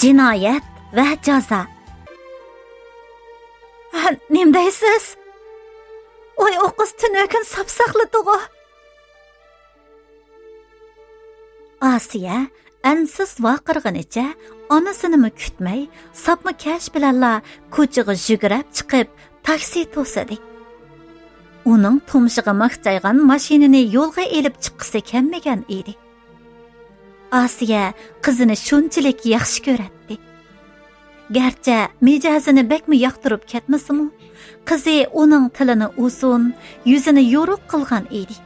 Jinoyat va jazo. Nima deysiz? Oy, o qiz tunukun sapsaqladigu. Asiya ansiz vaqirg'inicha onasini kutmay, sapma kash bilanla ko'chaga yugurib chiqib, taksi to'sadi. Uning tumshig'i maqchaygan mashinani yo'lga elib chiqqisi kelmagan edi. Asiya qizini shunchalik yaxshi ko'radi. Garchi mijozini bekmi yoqtirib ketmasimi, qizi uning tilini uzun, yuzini yo'ruq qilgan edi.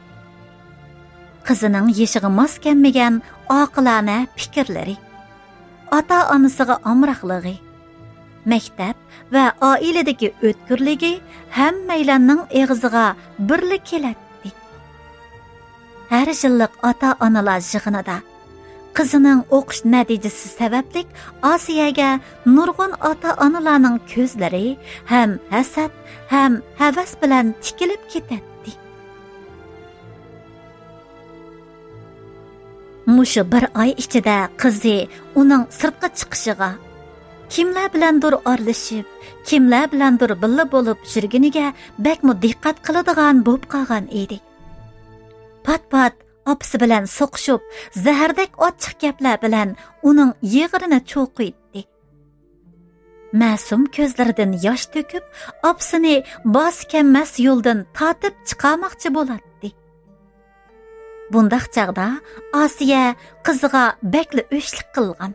Qizining yeshig'i mos kelmagan oqilona fikrlari, ota-onasiga omroqligi, maktab va oiladagi o'tkirligi hammalarning eg'iziga birlik keladi. Har yillik ota-onalar yig'inida qizining o'qish natijasi sababli Asiyaga nurg'un ota-onalarning ko'zlari ham hasad, ham havas bilan tikilib ketadi. Mushu bir oy ichida qizi uning sirtqa chiqishiga, kimlar bilandir orlashib, kimlar bilandir birga bo'lib yurganiga bakmo diqqat qiladigan bo'lib qolgan edi. Pat-pat opsi bilan so'qishib, zahardek ochiq gaplar bilan uning yig'irini cho'qiydi. Ma'sum ko'zlaridan yosh to'kib, opsini bos kelmas yo'ldan tortib chiqarmoqchi bo'ladi. Bundaq chaqda Asiya qiziga bakli o'shlik qilgan.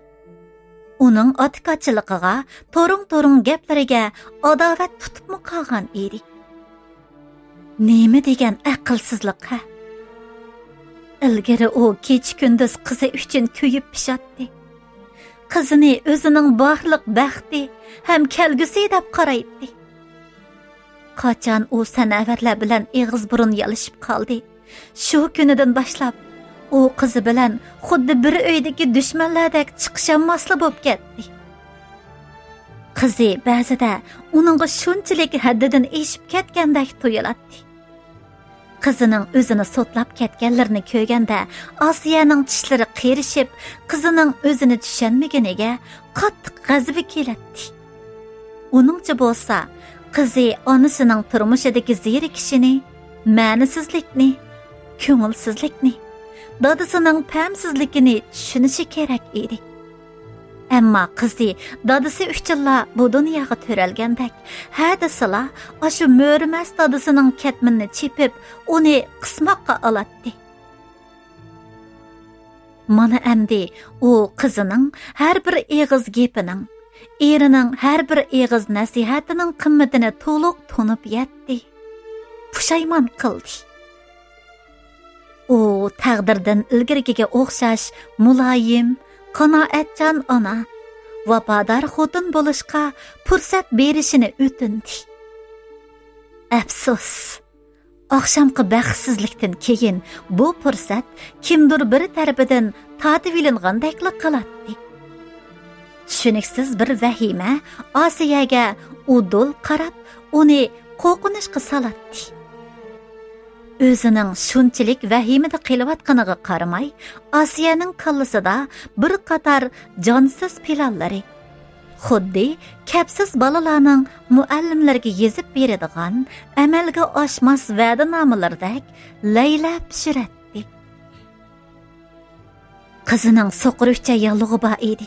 Uning otikochiligiga, to'ring gaplariga adovat tutib qolgan edi. Nima degan aqlsizlik ha? Ilgari u kech-kunduz qizi uchun kuyib pishatdi. Qizini o'zining borliq baxti ham kelgusi deb qaraydi. Qachon u sanavatlar bilan eg'iz burun yalishib qoldi. Shu kunidan boshlab u qizi bilan xuddi bir uydagi dushmanlardek chiqishamasli bo'lib ketdi. Qizi ba'zida uningga shunchalik haddidan eshib ketgandek tuyuladi. Qizining o'zini sotlab ketganlarini ko'rganda Asiyaning tishlari qirishib, qizining o'zini tushunmaganiga qattiq g'azabi keladi. Uningcha bo'lsa, qizi onasining turmushidagi zerikishini, ma'nisizlikni, ko'ngilsizlikni, dadasining pamsizligini tushunishi kerak edi. Ammo qizi dadasi uchunla bu dunyoga to'ralgandek, hadisala shu mo'rimas dadasining ketminni chepib, uni qismoqqa oladi. Mana endi u qizining har bir eg'iz gapining, erining har bir eg'iz nasihatining qimmatini to'liq tunib yetdi. Pushaymon qildi. U taqdirdan ilgarigiga o'xshash muloyim, qanoatchan ona, vafodor xotin bo'lishga fursat berishini o'tindi. Afsus, oqshomqi baxtsizlikdan keyin bu fursat kimdir bir tarafidan tatib ilingandek qiladi. Tushuniksiz bir vahima Asiyaga udul qarab, uni qo'rqinishga soladi. O'zining shunchalik vahimada qilayotganiga qaramay, Asiyaning kallasida bir qator jonsiz planlari, xuddi kapsiz balalarning muallimlarga yezib beradigan amalga oshmas va'danomalardek laylab pishiradi. Qizining so'qiruvcha yallig'i bor edi.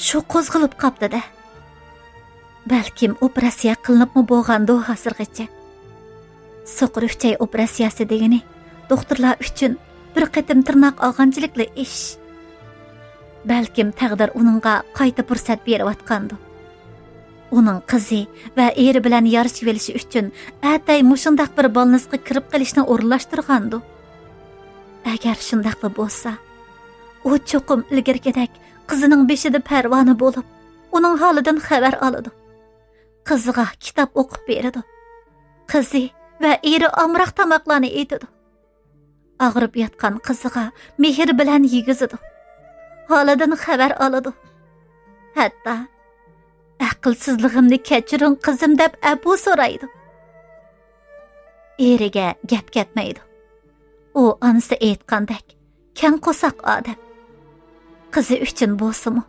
Shu qo'zg'ilib qopdi-da. Balkim operatsiya qilinibmi bo'lgandi hozirgacha. So'qiruvcha operatsiyasi degani doktorlar uchun bir qatim tirnoq olganchilikli ish. Balkim taqdir uningga qayta fursat berayotgandi. Uning qizi va eri bilan yarashib olishi uchun atay mushundaq bir bolnisga kirib qilishni o'rinlashtirgandi. Agar shundaq bo'lsa, u cho'qim ilgirgidek qizining beshida parvona bo'lib, uning holidan xabar oladi. Qiziga kitob o'qib beradi. Qizi va eri omroq tomoqlarni etadi. Og'rib yotgan qiziga mehr bilan yegizadi. Holidan xabar oladi. Hatto aqlsizligimni kechiring qizim deb abu so'raydi. Eriga gap ketmaydi. U onasi aytgandek keng qo'soq odam. Qizi uchun bo'lsa-mu,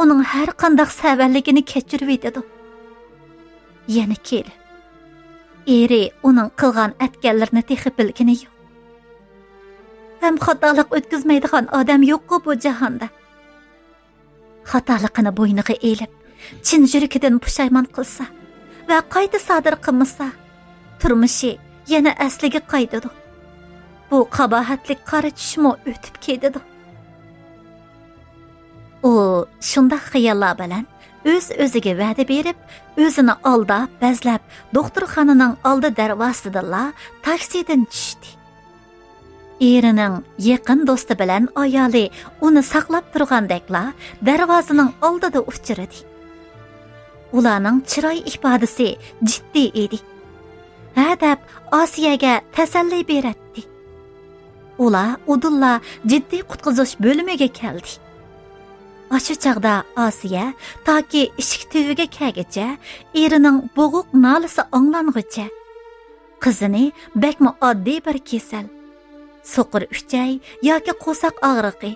uning har qanday savalligini kechirib etadi. Yana kelib eri uning qilgan atganlarini texib bilgani yo'q. Ham xatolik o'tkazmaydigan odam yo'q-ku bu jahonda. Xatoligini bo'yniga elib, chin yuragidan pushaymon qilsa va qayta sodir qilmasa, turmushi yana asliga qaytadi. Bu qabohatlik qora tushmo o'tib ketadi. U shunday xayollar bilan o'z-o'ziga va'da berib, o'zini aldab, bazlab, doktorxonaning oldi darvozasidala taksidan tushdi. Erining yaqin do'sti bilan ayoli uni saqlab turgandekla darvozaning oldida uchradi. Ularning chiroy ifodasi jiddiy edi. Hadab Osiyaga tasalli beradi. Ular udulla jiddiy qutqizish bo'limiga keldi. Aşı çağda Asiya taki eshik tüviga kelgacha erining bo'g'iq nolisi anglang'icha qizini bakmi oddiy bir kasal, so'qir uchay yoki qo'saq og'riqi,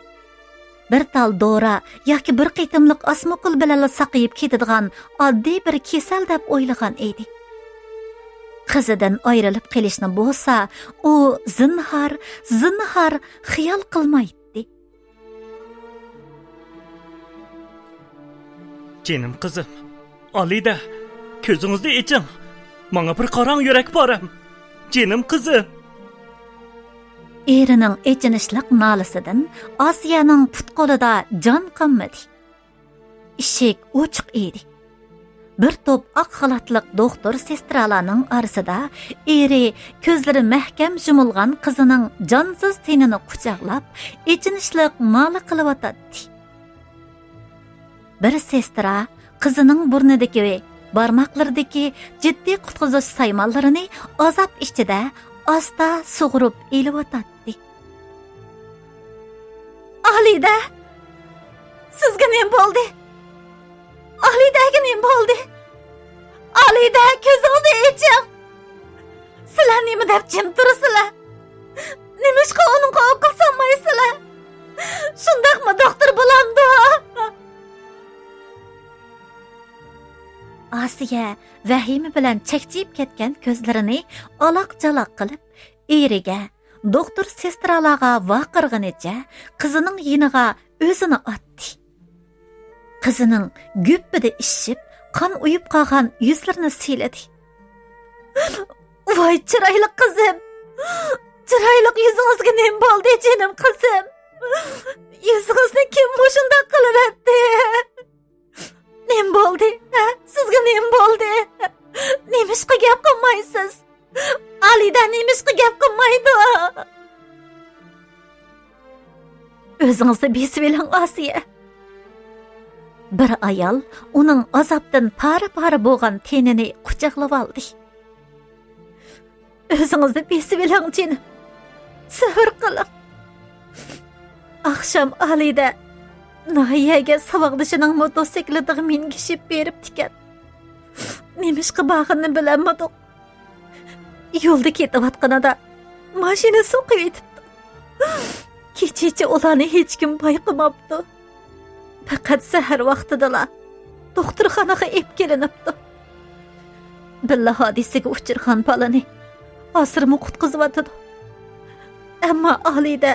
bir tal dora yoki bir qitimliq asmuqul bilan saqayib ketadigan oddiy bir kasal deb o'ylagan edi. Qizidan ayrilib qilishni bo'lsa, u zinhar xiyol qilmaydi. Canım kızım, Alida, ko'zingizni oching. Menga bir qarang yurak boram. Canım kızım. Erining echinishliq nolisidan Osiyaning put-qo'lida jon qolmadi. Eshik ochiq edi. Bir to'p oq xalatliq doktor sestralarning orasida eri ko'zlari mahkam yumilgan qizining jonsiz tenini quchoqlab, echinishliq nola qilyotdi. Bir sestra qizining burnidagi va barmoqlaridagi jiddiy qutqizish saymonlarini azob ichida asta sug'urib eliyotdi. Alida, sizga nima bo'ldi? Alidaga nima bo'ldi? Alida, ko'zingizni oching. Sizlar nima deb jim turasizlar? Nimashqa uning qo'l solmaysizlar? Shundaqmi doktor bo'landi? Asiya vahima bilan chakchiyib ketgan ko'zlarini aloq-jaloq qilib, eriga, doktor sestralarga vaqirganicha qizining yiniga o'zini otdi. Qizining guppida ishib, qon uyib qolgan yuzlarini siladi. Voy chiroyli qizim. Chiroyli yuzingizga nima bo'ldi, jinim qizim? Yuzingizni kim shunday qilyapti? Nima bo'ldi? Sizga nima bo'ldi? Nimishqa gap qilmaysiz? Alida nimishqa gap qilmaydi? O'zingizni besib eling, Osiya. Bir ayol uning azobdan pari-pari bo'lgan tenini quchoqlab oldi. O'zingizni besib eling, jinim. Sabr qiling. Akşam Alida Nahiyaga saboqdishining mototsiklida mingishib beribdi-kan. Nimishqa bag'ini bilamadik. Yo'lda ketayotganida mashina so'qib etibdi. Kecha ularni hech kim payqamabdi. Faqat sahar vaqtida doktorxonaga olib kelinibdi. Billa hodisaga uchirgan balani asirmi qutqizib. Ammo Alida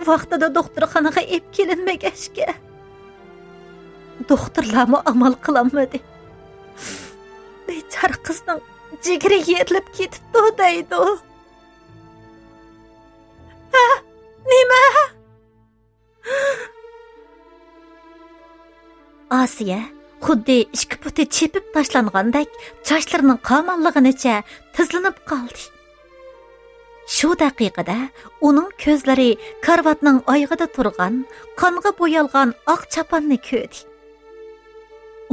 vaqtida doktorxonaga olib kelinmagashga doktorlarmi amal qilolmadi. Bechora qizning jigri yerilib ketibdi deydi. Nima? Asiya xuddi ikki puti chepib tashlangandek sochlarining qamonlig'icha tizlanib qoldi. Shu daqiqada uning ko'zlari karvatning oyog'ida turgan, qonga bo'yalgan oq chaponni ko'rdi.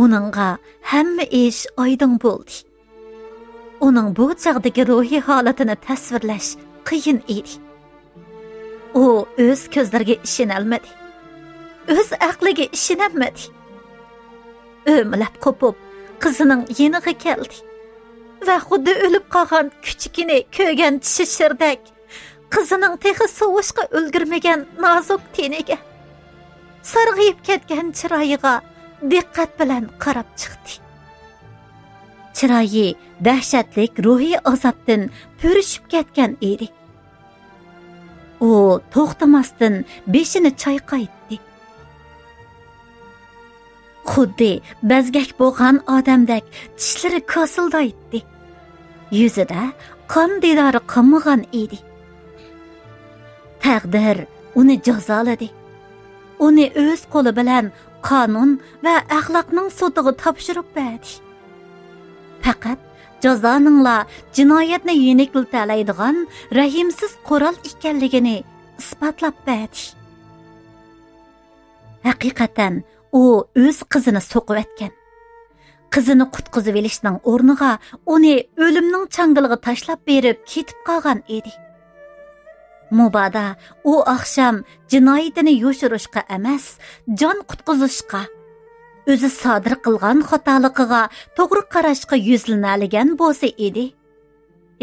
Uningga hamma ish oydin bo'ldi. Uning bu chaqdagi ruhiy holatini tasvirlash qiyin edi. U o'z ko'zlariga ishonolmadi. O'z aqliga ishonolmadi. O'mlab qopib qizining yeniga keldi. Va xuddi o'lib qolgan kuchukini ko'rgan tishi shirdak qizining texi sovishga ulgurmagan nozik teniga sarg'ayib ketgan chiroyiga diqqat bilan qarab chiqdi. Chiroyi dahshatlik ruhiy azobdan purishib ketgan edi. U to'xtamasdan beshini chayqaytdi. Xuddi bazgak bo'lgan odamdek tishlari ko'sildaydi. Yuzida qon didori qilmagan edi. Taqdir uni jazoladi. Uni o'z qo'li bilan qonun va axloqning sotiga topshirib berdi. Faqat jazoningla jinoyatni yengiltalaydigan rahimsiz qurol ekanligini isbotlab berdi. Haqiqatan u o'z qizini so'qib etgan. Qizini qutqizib olishning o'rniga uni o'limning changaliga tashlab berib ketib qolgan edi. Mubada u oqsham jinoyatini yo'shirishga emas, jon qutqizishga, o'zi sodir qilgan xatoligiga to'g'ri qarashga yuzlanadigan bo'lsa edi.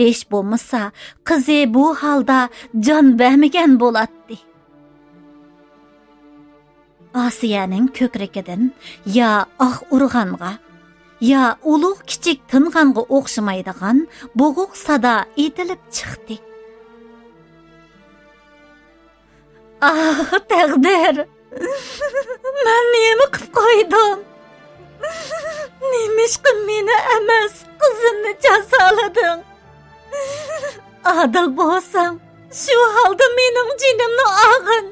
Hech bo'lmasa, qizi bu holda jon bermagan bo'ladi. Asiyaning ko'kragidan ya oq urg'anga, ya ulug' kichik tinğanga o'xshamaydigan bo'g'uq sado etilib chiqdi. Taqdir. Men nima qilib qo'ydim? Nimishqa meni emas, qizimni jazolading? Adil bo'lsang, shu holda mening jinimni og'in.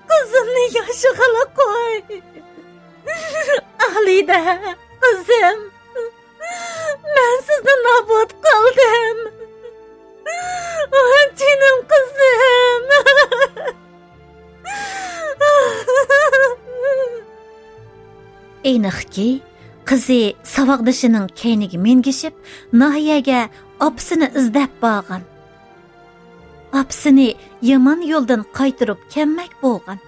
Qizimni yashig'ila qo'y. Alida, qizim. Men sizni nobud qildim. Jinim qizim. Ayniqki, qizi saboqdishining kayniga mengishib, Nahiyaga opsini izlab borgan. Opsini yomon yo'ldan qaytirib kelmak bo'lgan.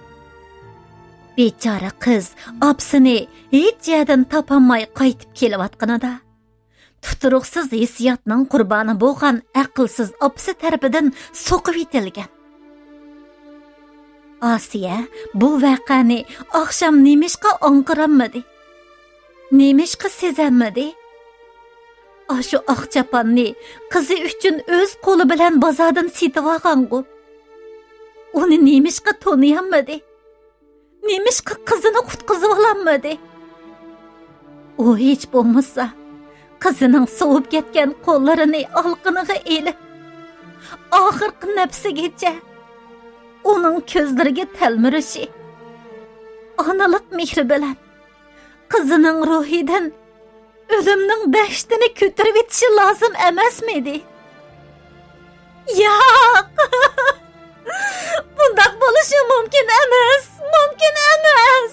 Bechora qiz opsini hech yerdan topolmay qaytib kelayotganida, tuturuqsiz hissiyotning qurboni bo'lgan aqlsiz opsi tarafidan so'qib etilgan. Asiya bu voqeani oqshom nemishqa onqiramadi, nemishqa sezamadi. Ashu oq chaponni qizi uchun o'z qo'li bilan bozordan setib olgan-ku. Uni nemishqa to'niyamadi, nemishqa qizini qutqizib ololmadi. U hech bo'lmasa qizining sovib ketgan qo'llarini olqiniga elib, oxirgi nafsigacha uning ko'zlariga talmirishi, onalik mehri bilan qizining ruhidan o'limning dahshatini ko'tarib etishi lozim emasmidi? Yo'q. Bundoq bo'lishi mumkin emas, mumkin emas.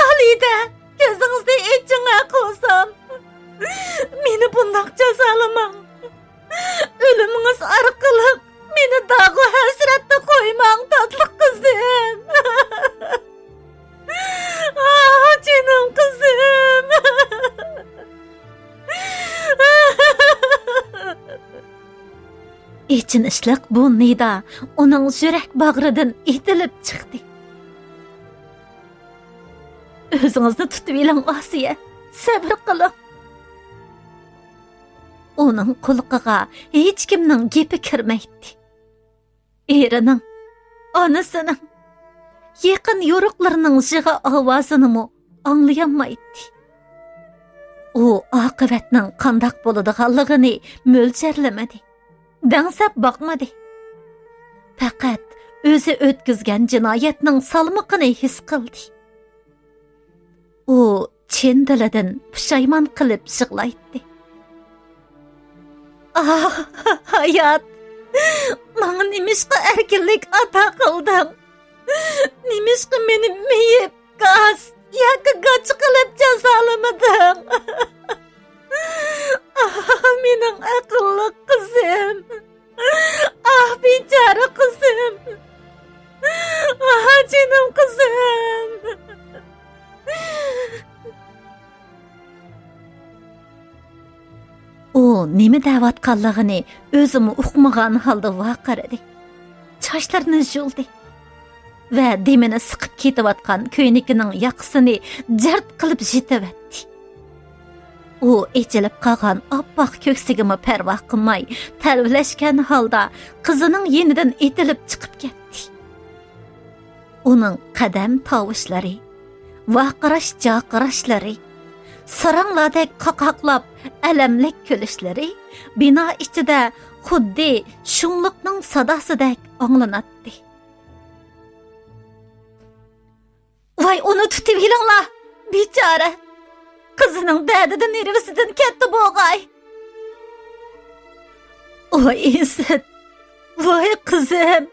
Alida, ko'zingizda echingga qo'ysam, meni bundoq jazolamang. O'limingiz orqali meni dog'u hasratda qo'ymang, tatli qizim. Jinim qizim. Echinishliq bu nida uning yurak bag'ridan etilib chiqdi. O'zingizni tutib oling, Asiya, sabr qiling. Uning qulqiga hech kimning gapi kirmaydi. Erining, onasining, yaqin yo'riqlarining yig'i ovozini anglayolmaydi. U oqibatning qandoq bo'ladiganligini mo'ljallamadi, dangsab boqmadi. Faqat o'zi o'tkazgan jinoyatning salmoqini his qildi. U chin dilidan pushaymon qilib yig'laydi. Hayot, menga nimishqa erkinlik ato qilding? Nimishqa meni meyib, gaz yoki g'ach qilib jazolamading? Mening aqlli qizim. Bechora qizim. Jinim qizim. U nima va demini siqib ketayotgan ko'ynikining yoqisini jart qilib jitavatdi. U echilib qolgan oppoq ko'ksigimi parvo qilmay, talvilashgan holda qizining yenidan etilib chiqib ketdi. Uning qadam tovushlari, vaqirash jaqirashlari, saranglardek qaqaqlab alamlik kulishlari bino ichida xuddi shunliqning sadosidek anglanatdi. Voy, uni tutib yilinglar, bechora. Qizining dadidan nervisidan ketdi bo'g'ay. Voy insit, voy qizim.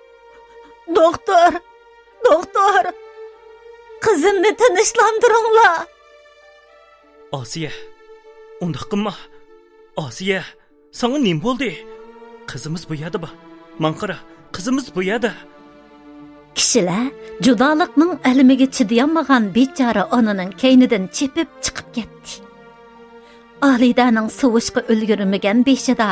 Doktor, qizimni tinchlantiringlar. Asiya, undaq qilma. Asiya, sana nim bo'ldi? Qizimiz bu yerda bor. Man qara, qizimiz bu yerda. Kishilar judolikning alimiga chidayolmagan bechora onaning keynidan chepib chiqib ketdi. Alidaning suvishga ulgurmagan beshida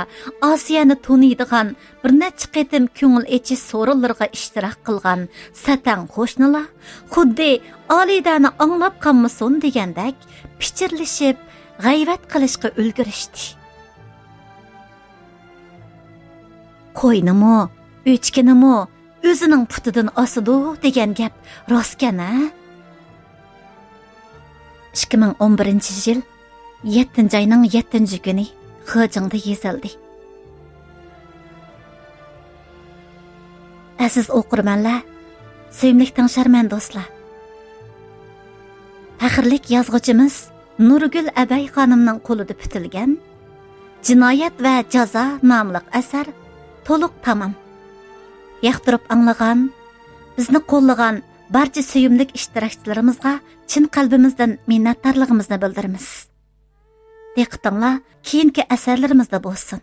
Asiyani tuniydigan bir necha qitim ko'ngil echish so'rovlarga ishtirok qilgan satang qo'shnilar xuddi Alidani anglab qolmasin degandek pichirlashib g'ayvat qilishga ulgurishdi. Qo'ynimi, o'chkinimi o'zining putidan osidi degan gap rostkan-a? 2011-yil 7-oyning 7-kuni Xijingda yezildi. Aziz o'qirmanlar, sevimli tangsharman do'stlar. Faxrlik yozuvchimiz Nurgul Abay xonimning qo'lida bitilgan Jinoyat va jazo nomli asar to'liq tamom. Yaxtirib anglagan, bizni qo'llagan barcha sevimli ishtirokchilarimizga chin qalbimizdan minnatdorligimizni bildiramiz. Diqqatinglar keyingi asarlarimizda bo'lsin.